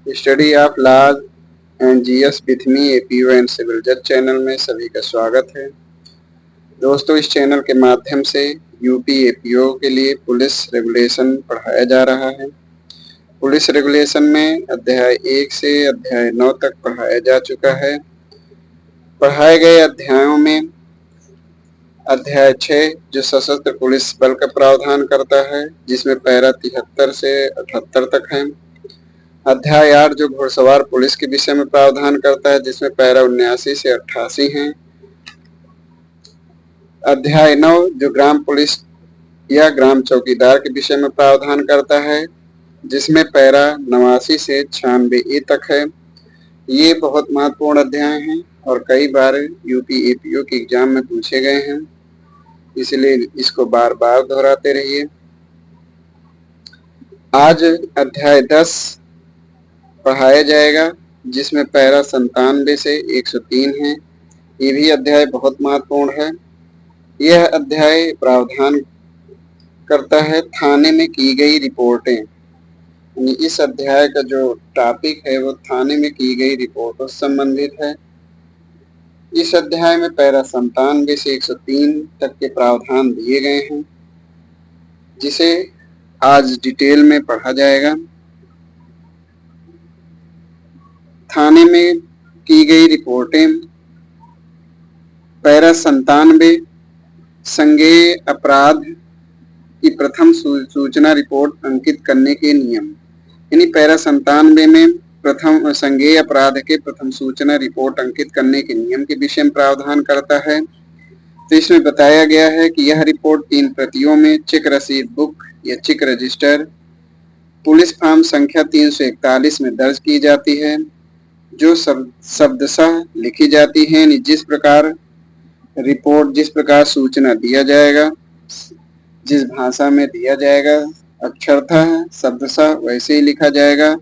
Study of laws and GS with me APO and civil जज channel में सभी का स्वागत है। दोस्तों, इस चैनल के माध्यम से यूपी एपीओ के लिए पुलिस रेगुलेशन पढ़ाया जा रहा है। पुलिस रेगुलेशन में अध्याय 1 से अध्याय 9 तक पढ़ाया जा चुका है। पढ़ाए गए अध्यायों में अध्याय 6 जो सशस्त्र पुलिस बल का प्रावधान करता है, जिसमें पैरा 73 से 78 तक है। अध्याय 8 जो घुड़सवार पुलिस के विषय में प्रावधान करता है, जिसमें पैरा 79 से 88 हैं। अध्याय 9 जो ग्राम पुलिस या ग्राम चौकीदार के विषय में प्रावधान करता है, जिसमें पैरा 89 से 96 तक है। ये बहुत महत्वपूर्ण अध्याय हैं और कई बार यूपी एपीओ के एग्जाम में पूछे गए हैं, इसलिए इसको बार बार दोहराते रहिए। आज अध्याय 10 पढ़ाया जाएगा, जिसमें पैरा 97 से 103 है। ये भी अध्याय बहुत महत्वपूर्ण है। यह अध्याय प्रावधान करता है थाने में की गई रिपोर्टें। इस अध्याय का जो टॉपिक है वो थाने में की गई रिपोर्टों से संबंधित है। इस अध्याय में पैरा 97 से 103 तक के प्रावधान दिए गए हैं, जिसे आज डिटेल में पढ़ा जाएगा। थाने में की गई रिपोर्टें। पैरा 97 संज्ञेय अपराध की प्रथम सूचना रिपोर्ट अंकित करने के नियम। यानी पैरा 97 में प्रथम संज्ञेय अपराध के प्रथम सूचना रिपोर्ट अंकित करने के नियम के विषय में प्रावधान करता है। तो इसमें बताया गया है कि यह रिपोर्ट 3 प्रतियों में चेक रसीद बुक या चेक रजिस्टर पुलिस फॉर्म संख्या 341 में दर्ज की जाती है, जो शब्दशः लिखी जाती है। जिस प्रकार सूचना दिया जाएगा, जिस भाषा में दिया जाएगा अक्षरशः शब्दशः वैसे ही लिखा जाएगा।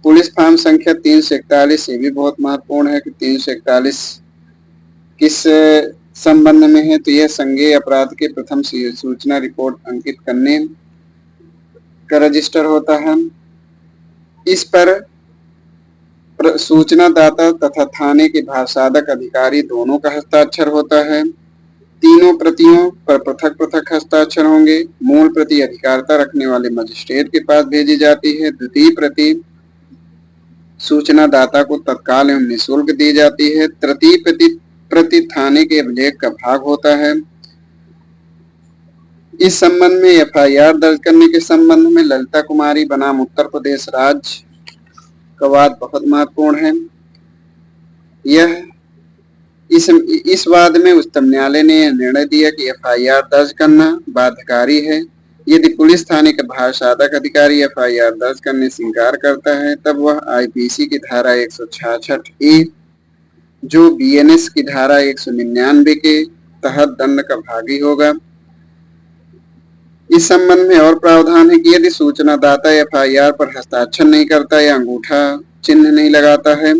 पुलिस फॉर्म संख्या 341 ये भी बहुत महत्वपूर्ण है कि 341 किस संबंध में है, तो यह संज्ञेय अपराध के प्रथम सूचना रिपोर्ट अंकित करने का रजिस्टर होता है। इस पर सूचना दाता तथा थाने के भाषादक अधिकारी दोनों का हस्ताक्षर होता है। तीनों प्रतियों पर पृथक पृथक हस्ताक्षर होंगे। मूल प्रति अधिकारिता रखने वाले मजिस्ट्रेट के पास भेजी जाती है। द्वितीय प्रति सूचना दाता को तत्काल एवं निःशुल्क दी जाती है। तृतीय प्रति थाने के अभिलेख का भाग होता है। इस संबंध में एफआईआर दर्ज करने के संबंध में ललिता कुमारी बनाम उत्तर प्रदेश राज्य का वाद बहुत महत्वपूर्ण है। इस वाद में उच्चतम न्यायालय ने यह निर्णय दिया कि एफआईआर दर्ज करना बाध्यकारी है। यदि पुलिस थाने का भाषादक अधिकारी एफआईआर दर्ज करने से इंकार करता है, तब वह आईपीसी की धारा 166A जो बीएनएस की धारा 199 के तहत दंड का भागी होगा। इस संबंध में और प्रावधान है कि यदि सूचना दाता एफआईआर पर हस्ताक्षर नहीं करता या अंगूठा चिन्ह नहीं लगाता है,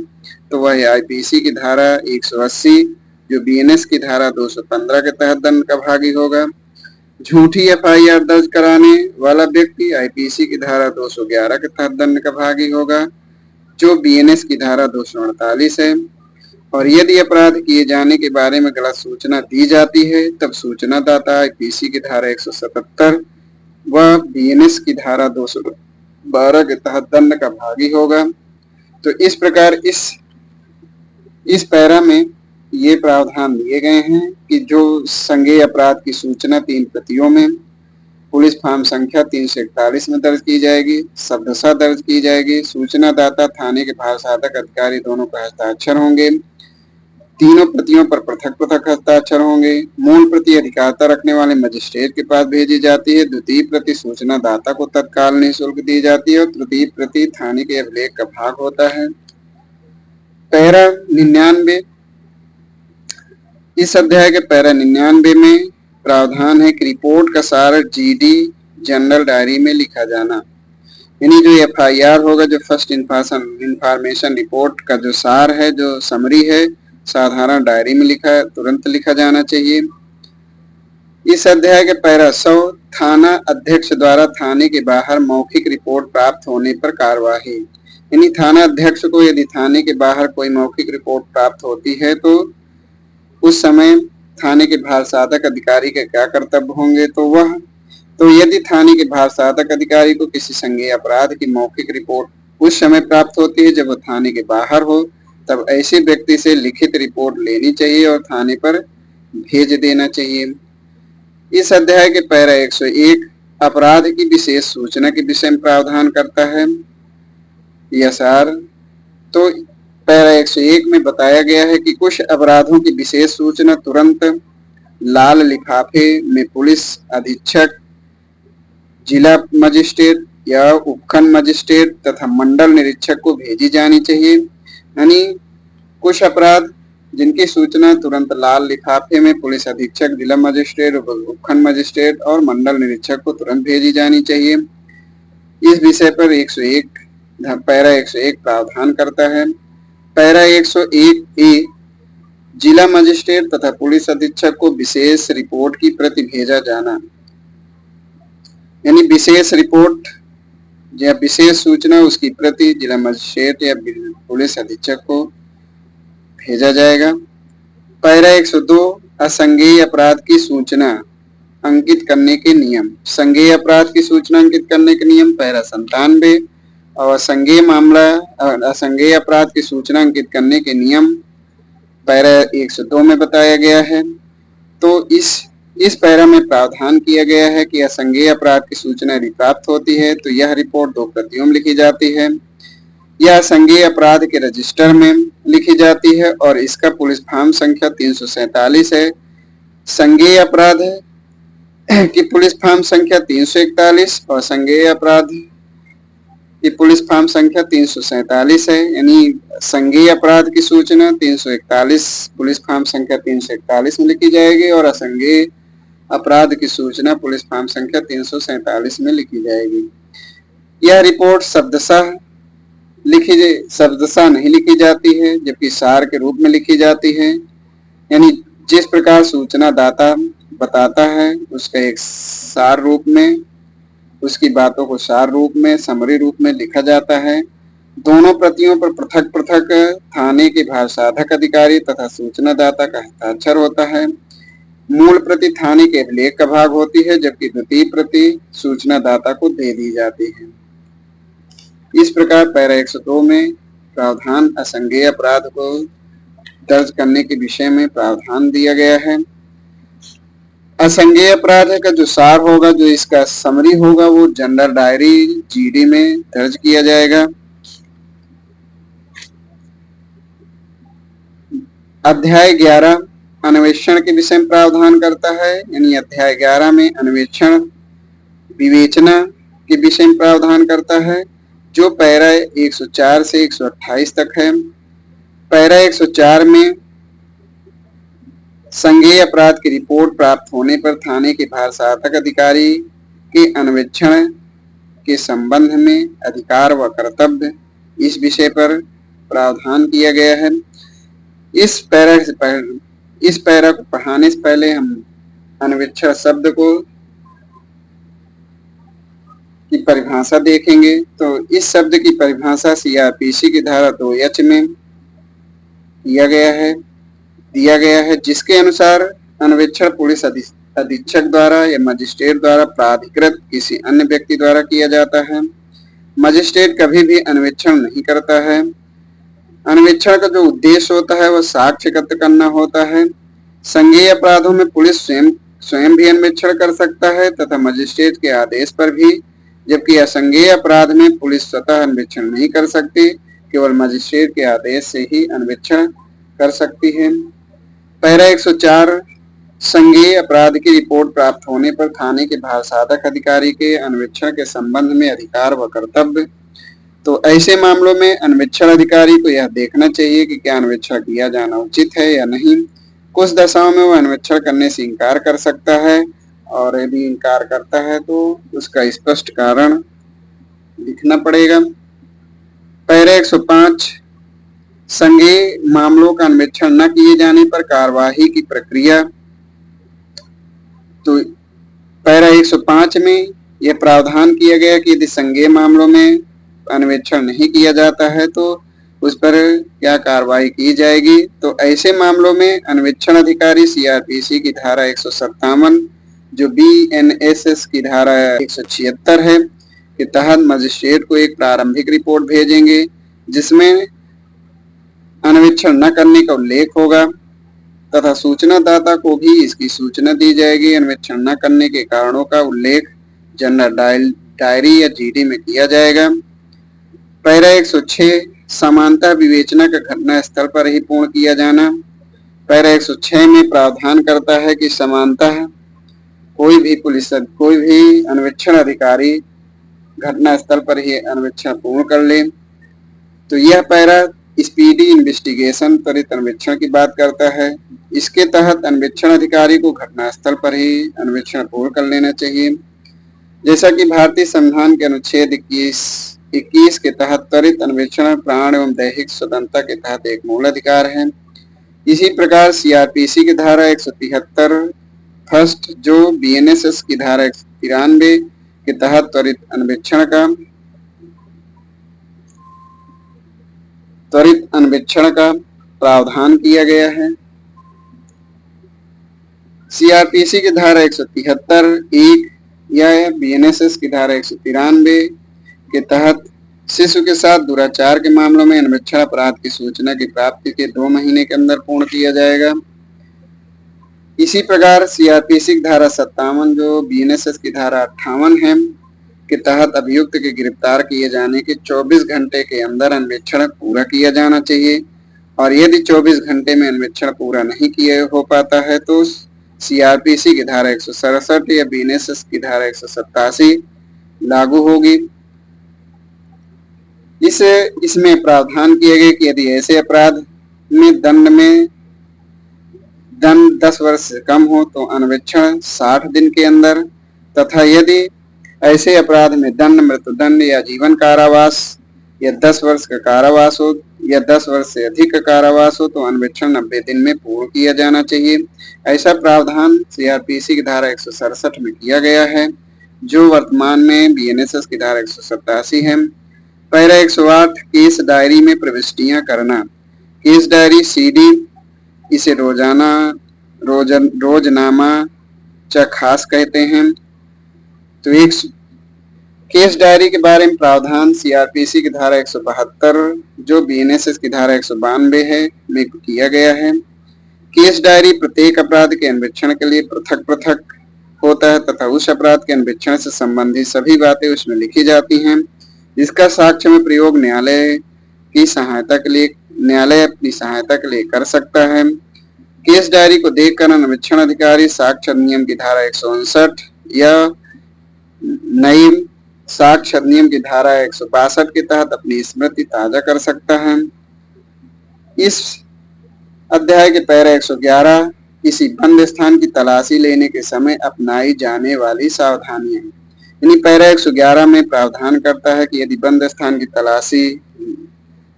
तो वह आईपीसी की धारा 180 जो बीएनएस की धारा 215 के तहत दंड का भागी होगा। झूठी एफआईआर दर्ज कराने वाला व्यक्ति आईपीसी की धारा 211 के तहत दंड का भागी होगा, जो बीएनएस की धारा 248 है। और यदि अपराध किए जाने के बारे में गलत सूचना दी जाती है, तब सूचना दाता आईपीसी की धारा 177 व बीएनएस की धारा 212 के तहत दंड का भागी होगा। तो इस प्रकार इस पैरा में ये प्रावधान दिए गए हैं कि जो संज्ञेय अपराध की सूचना 3 प्रतियों में पुलिस फॉर्म संख्या 341 में दर्ज की जाएगी, शब्दशः दर्ज की जाएगी। सूचना दाता थाने के भाषादक अधिकारी दोनों का हस्ताक्षर होंगे। तीनों प्रतियों पर पृथक पृथक हस्ताक्षर होंगे। मूल प्रति अधिकारिता रखने वाले मजिस्ट्रेट के पास भेजी जाती है। द्वितीय प्रति सूचना दाता को तत्काल निःशुल्क दी जाती है और तृतीय प्रति थाने के अभिलेख का भाग होता है। पैरा 99 इस अध्याय के पैरा 99 में प्रावधान है कि रिपोर्ट का सार जीडी जनरल डायरी में लिखा जाना। यानी जो एफआईआर होगा, जो फर्स्ट इंफॉर्मेशन रिपोर्ट का जो सार है, जो समरी है, साधारण डायरी में तुरंत लिखा जाना चाहिए। इस अध्याय के पैरा 100 थाना अध्यक्ष द्वारा थाने के बाहर मौखिक रिपोर्ट प्राप्त होने पर कार्यवाही। यानी थाना अध्यक्ष को यदि थाने के बाहर कोई मौखिक रिपोर्ट प्राप्त होती है तो उस समय थाने के भारसाधक अधिकारी के क्या कर्तव्य होंगे, तो यदि थाने के भारसाधक अधिकारी को किसी संज्ञेय अपराध की मौखिक रिपोर्ट उस समय प्राप्त होती है जब वो थाने के बाहर हो, तब ऐसे व्यक्ति से लिखित रिपोर्ट लेनी चाहिए और थाने पर भेज देना चाहिए। इस अध्याय के पैरा 101 अपराध की विशेष सूचना के विषय में प्रावधान करता है। यह सार तो पैरा 101 में बताया गया है कि कुछ अपराधों की विशेष सूचना तुरंत लाल लिफाफे में पुलिस अधीक्षक, जिला मजिस्ट्रेट या उपखंड मजिस्ट्रेट तथा मंडल निरीक्षक को भेजी जानी चाहिए। यानी कुछ अपराध जिनकी सूचना तुरंत लाल लिफाफे में पुलिस अधीक्षक, जिला मजिस्ट्रेट, उपखंड मजिस्ट्रेट और मंडल निरीक्षक को तुरंत भेजी जानी चाहिए। इस विषय पर 101 पैरा 101 प्रावधान करता है। पैरा 101 ए जिला मजिस्ट्रेट तथा पुलिस अधीक्षक को विशेष रिपोर्ट की प्रति भेजा जाना, यानी विशेष रिपोर्ट या विशेष सूचना उसकी प्रति जिला मजिस्ट्रेट या पुलिस अधीक्षक को भेजा जाएगा। पैरा 102 असंज्ञेय अपराध की सूचना अंकित करने के नियम। संज्ञेय अपराध की सूचना अंकित करने के नियम पैरा 97 और असंज्ञेय अपराध की सूचना अंकित करने के नियम पैरा 102 में बताया गया है। तो इस पैरा में प्रावधान किया गया है कि असंज्ञेय अपराध की सूचना यदि प्राप्त होती है तो यह रिपोर्ट 2 प्रतियों में लिखी जाती है। यह असंज्ञेय अपराध के रजिस्टर में लिखी जाती है और इसका पुलिस फॉर्म संख्या 347 है। संज्ञेय अपराध की पुलिस फॉर्म संख्या 341 और संज्ञेय अपराध की पुलिस फॉर्म संख्या 347 है। यानी संज्ञेय अपराध की सूचना 341 पुलिस फॉर्म संख्या 341 में लिखी जाएगी और असंज्ञेय अपराध की सूचना पुलिस फॉर्म संख्या 347 में लिखी जाएगी। यह रिपोर्ट शब्दशः नहीं लिखी जाती है जबकि सार के रूप में लिखी जाती है। यानी जिस प्रकार सूचना दाता बताता है उसका एक सार रूप में, उसकी बातों को सार रूप में, समरी रूप में लिखा जाता है। दोनों प्रतियों पर पृथक पृथक थाने के भारसाधक अधिकारी तथा सूचना दाता का हस्ताक्षर होता है। मूल प्रति थाने के अभिलेख का भाग होती है जबकि द्वितीय प्रति सूचना दाता को दे दी जाती है। इस प्रकार पैरा 102 में प्रावधान असंज्ञेय अपराध को दर्ज करने के विषय में प्रावधान दिया गया है। असंज्ञेय अपराध का जो सार होगा, जो इसका समरी होगा, वो जनरल डायरी जीडी में दर्ज किया जाएगा। अध्याय 11 अन्वेषण के विषय में प्रावधान करता है। यानी अध्याय 11 में अन्वेषण विवेचना के विषय में प्रावधान करता है जो पैरा 104 से 128 तक है। पैरा 104 में संज्ञेय अपराध की रिपोर्ट प्राप्त होने पर थाने के भारसाधक अधिकारी के अन्वेषण के संबंध में अधिकार व कर्तव्य, इस विषय पर प्रावधान किया गया है। इस पैरा को पढ़ाने से पहले हम अन्वेषण शब्द की परिभाषा देखेंगे। तो इस शब्द की परिभाषा सीआरपीसी की धारा 2H में दिया गया है जिसके अनुसार अन्वेषण पुलिस अधीक्षक द्वारा या मजिस्ट्रेट द्वारा प्राधिकृत किसी अन्य व्यक्ति द्वारा किया जाता है। मजिस्ट्रेट कभी भी अन्वेषण नहीं करता है। अन्वेषण का जो उद्देश्य होता है वह साक्ष्य एकत्र करना होता है। संज्ञेय अपराधों में पुलिस स्वयं भी अन्वेषण कर सकता है तथा मजिस्ट्रेट के आदेश पर भी, जबकि असंज्ञेय अपराध में पुलिस स्वतः अन्वेषण नहीं कर सकती, केवल मजिस्ट्रेट के आदेश से ही अन्वेषण कर सकती है। पैरा 104 संज्ञेय अपराध की रिपोर्ट प्राप्त होने पर थाने के भारसाधक अधिकारी के अन्वेषण के संबंध में अधिकार व कर्तव्य। तो ऐसे मामलों में अन्वेषण अधिकारी को यह देखना चाहिए कि क्या अन्वेषण किया जाना उचित है या नहीं। कुछ दशाओं में वह अन्वेषण करने से इनकार कर सकता है और यदि इनकार करता है तो उसका स्पष्ट कारण लिखना पड़ेगा। पैरा 105 संज्ञेय मामलों का अन्वेषण न किए जाने पर कार्यवाही की प्रक्रिया। तो पैरा 105 में यह प्रावधान किया गया कि यदि संज्ञेय मामलों में अन्वेषण नहीं किया जाता है तो उस पर क्या कार्रवाई की जाएगी। तो ऐसे मामलों में अन्वेषण अधिकारी सीआरपीसी की धारा 157 जो बीएनएसएस की धारा 176 है के तहत मजिस्ट्रेट को एक प्रारंभिक रिपोर्ट भेजेंगे जिसमें अन्वेषण न करने का उल्लेख होगा तथा सूचनादाता को भी इसकी सूचना दी जाएगी। अन्वेषण न करने के कारणों का उल्लेख जनरल डायरी या जीडी में किया जाएगा। पैरा 106 समानता विवेचना का घटना स्थल पर ही पूर्ण किया जाना। पैरा 106 में प्रावधान करता है कि समानता कोई भी अन्वेषण अधिकारी घटना स्थल पर ही अन्वेषण पूर्ण कर ले। तो यह पैरा स्पीडी इन्वेस्टिगेशन त्वरित अन्वेषण की बात करता है। इसके तहत अन्वेषण अधिकारी को घटना स्थल पर ही अन्वेषण पूर्ण कर लेना चाहिए। जैसा कि भारतीय संविधान के अनुच्छेद 21 के तहत त्वरित अन्वेषण प्राण एवं दैहिक स्वतंत्रता के तहत एक मूल अधिकार है। इसी प्रकार सीआरपीसी की धारा 173 फर्स्ट जो बीएनएसएस की धारा 193 के तहत त्वरित अन्वेषण का प्रावधान किया गया है। सीआरपीसी की धारा 173(1) या बीएनएसएस की धारा 193 के तहत शिशु के साथ दुराचार के मामलों में अन्वेषण अपराध की सूचना की प्राप्ति के 2 महीने के अंदर पूर्ण किया जाएगा। इसी प्रकार सीआरपीसी की धारा 57 जो बीएनएसएस की धारा 58 है के तहत अभियुक्त के गिरफ्तार किए जाने के 24 घंटे के अंदर अन्वेषण पूरा किया जाना चाहिए और यदि 24 घंटे में अन्वेषण पूरा नहीं किया हो पाता है तो सीआरपीसी की धारा 167 या बीएनएसएस की धारा 187 लागू होगी। इसमें प्रावधान किए गए कि यदि ऐसे अपराध में दंड 10 वर्ष से कम हो तो अन्वेषण 60 दिन के अंदर तथा यदि ऐसे अपराध में दंड मृत्युदंड या जीवन कारावास या 10 वर्ष का कारावास हो या 10 वर्ष से अधिक का कारावास हो तो अन्वेषण 90 दिन में पूर्ण किया जाना चाहिए। ऐसा प्रावधान सीआरपीसी की धारा 167 में किया गया है जो वर्तमान में बीएनएसएस की धारा 187 है। पैरा 108 केस डायरी में प्रविष्टियां करना। केस डायरी सीडी इसे रोजनामा च खास कहते हैं। तो एक केस डायरी के बारे में प्रावधान सीआरपीसी की धारा 172 जो बीएनएसएस की धारा 192 है में किया गया है। केस डायरी प्रत्येक अपराध के अन्वेषण के लिए पृथक पृथक होता है तथा उस अपराध के अन्वेषण से संबंधित सभी बातें उसमें लिखी जाती हैं। इसका साक्ष्य में प्रयोग न्यायालय अपनी सहायता के लिए कर सकता है। केस डायरी को देखकर अन्वेषण अधिकारी साक्ष्य अधिनियम की धारा 159 या नई साक्ष्य अधिनियम की धारा 162 के तहत अपनी स्मृति ताजा कर सकता है। इस अध्याय के पैरा 111 किसी बंद स्थान की तलाशी लेने के समय अपनाई जाने वाली सावधानियां। यानी पैरा 111 में प्रावधान करता है कि यदि बंद स्थान की तलाशी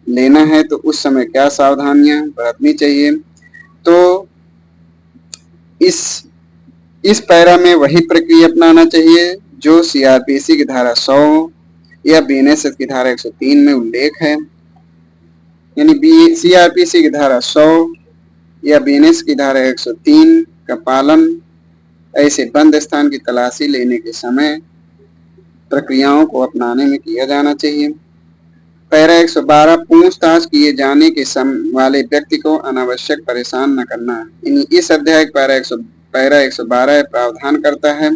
लेना है तो उस समय क्या सावधानियां बरतनी चाहिए। तो इस पैरा में वही प्रक्रिया अपनाना चाहिए जो सीआरपीसी की धारा 100 या बीएनएसएस की धारा 103 में उल्लेख है। यानी सीआरपीसी की धारा 100 या बीएनएस की धारा 103 का पालन ऐसे बंद स्थान की तलाशी लेने के समय प्रक्रियाओं को अपनाने में किया जाना चाहिए। पैरा 112 पूछताछ किए जाने के वाले व्यक्ति को अनावश्यक परेशान न करना। इस अध्याय पैरा 112 प्रावधान करता है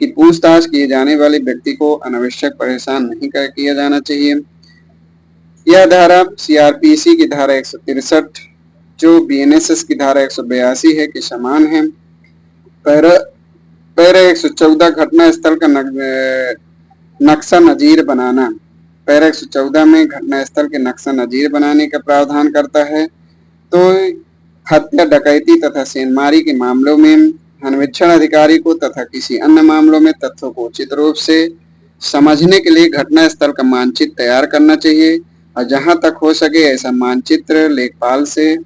कि पूछताछ किए जाने वाले व्यक्ति को अनावश्यक परेशान नहीं किया जाना चाहिए। यह धारा सीआरपीसी की धारा 163 जो बीएनएसएस की धारा 182 है के समान है। पैरा 114 घटना स्थल का नक्शा नजीर बनाना। पैरा 114 में घटना स्थल के नक्शा नजीर बनाने का प्रावधान करता है। तो हत्या डकैती तथा सेंधमारी के मामलों में अन्वेषण अधिकारी को तथा किसी अन्य मामलों में तथ्यों को उचित रूप से समझने के लिए घटना स्थल का मानचित्र तैयार करना चाहिए और जहां तक हो सके ऐसा मानचित्र लेखपाल से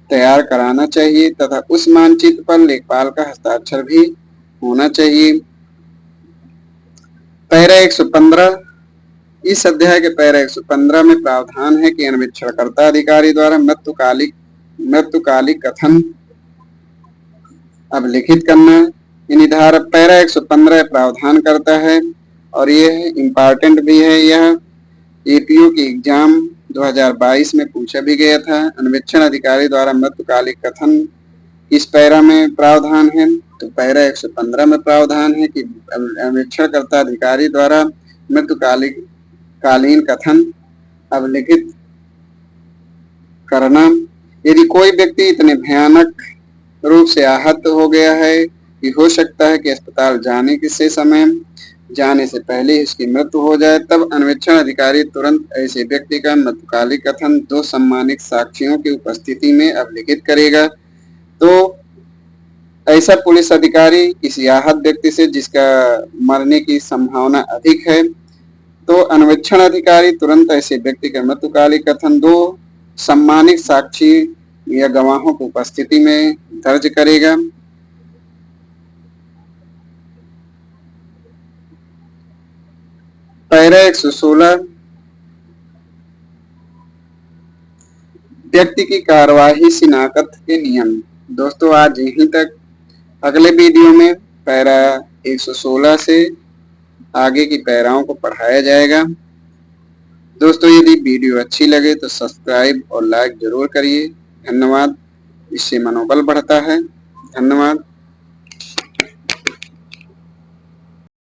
तैयार कराना चाहिए तथा उस मानचित्र पर लेखपाल का हस्ताक्षर भी होना चाहिए। पैरा 115 इस अध्याय के पैरा 115 में प्रावधान है कि अन्वेक्षणकर्ता अधिकारी द्वारा मृत्युकालिक कथन अभिलिखित करना। यानी धारा पैरा 115 प्रावधान करता है और यह इम्पॉर्टेंट भी है। यह एपीओ की एग्जाम 2022 में पूछा भी गया था। अन्वेक्षण अधिकारी द्वारा मृत्युकालिक कथन इस पैरा में प्रावधान है। तो पैरा 115 में प्रावधान है कि अन्वेक्षणकर्ता अधिकारी द्वारा मृत्युकालीन कथन अभिलिखित करना। यदि कोई व्यक्ति इतने भयानक रूप से आहत हो गया है कि हो सकता है कि अस्पताल जाने से पहले ही उसकी मृत्यु हो जाए, तब अन्वेक्षण अधिकारी तुरंत ऐसे व्यक्ति का मृत्युकालिक कथन 2 सम्मानित साक्षियों की उपस्थिति में अभिलिखित करेगा। तो ऐसा पुलिस अधिकारी किसी आहत व्यक्ति से जिसका मरने की संभावना अधिक है, तो अन्वेक्षण अधिकारी तुरंत ऐसे व्यक्ति का मृत्युकालिक कथन 2 सम्मानित साक्षी या गवाहों की उपस्थिति में दर्ज करेगा। पैरा 116 व्यक्ति की कार्यवाही शिनाख्त के नियम। दोस्तों आज यहीं तक। अगले वीडियो में पैरा 116 से आगे की पैराओं को पढ़ाया जाएगा। दोस्तों यदि वीडियो अच्छी लगे तो सब्सक्राइब और लाइक जरूर करिए। धन्यवाद। इससे मनोबल बढ़ता है। धन्यवाद।